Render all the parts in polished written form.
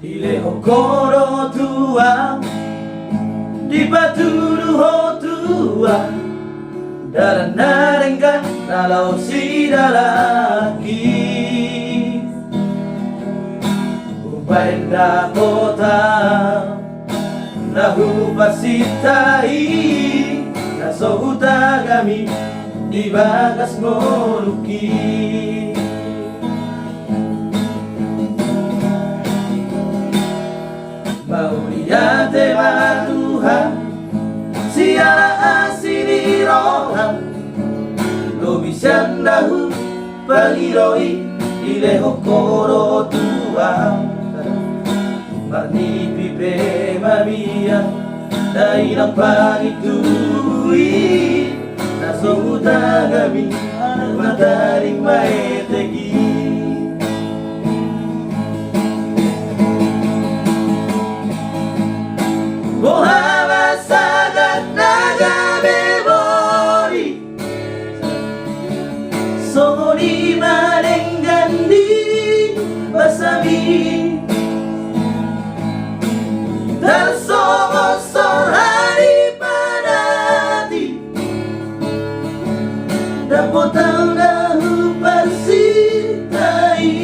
Ileho koro tua di paturu tua dalam narengga nalau si dalaki upaenda kota nahu pasitai naso utagami di bagas ngoluki Mauriate Tuhan siara asini rohan lo bisandahu pagiroi ileho koro tua marni pipe mabia dai nang pagitui naso utagami mataring maetegi Mohaba sagat naga memori Sori marenggandi basabi Tersogosor hari panati Dapotang dahu persitai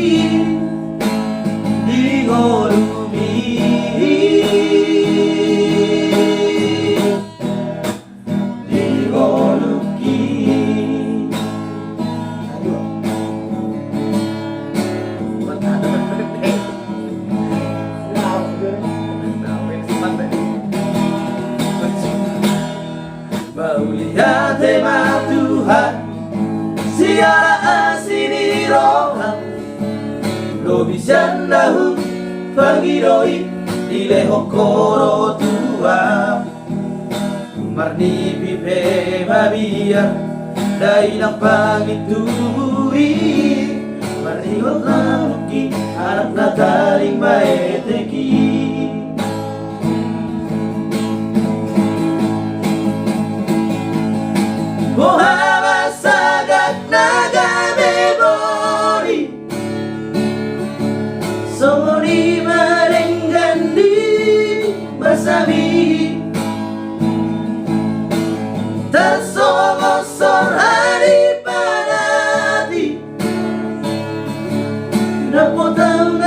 Di gorumi Lihat tema Tuhan siara asini rohan lo bisandahu pagiroi ileho koro tua marni pipe mabia dai nang pagitui marni otlamuki anak nataring maeteki Mohaba sagat naga memori Sori marenggandi basabi Tersogosor hari panati Dapotang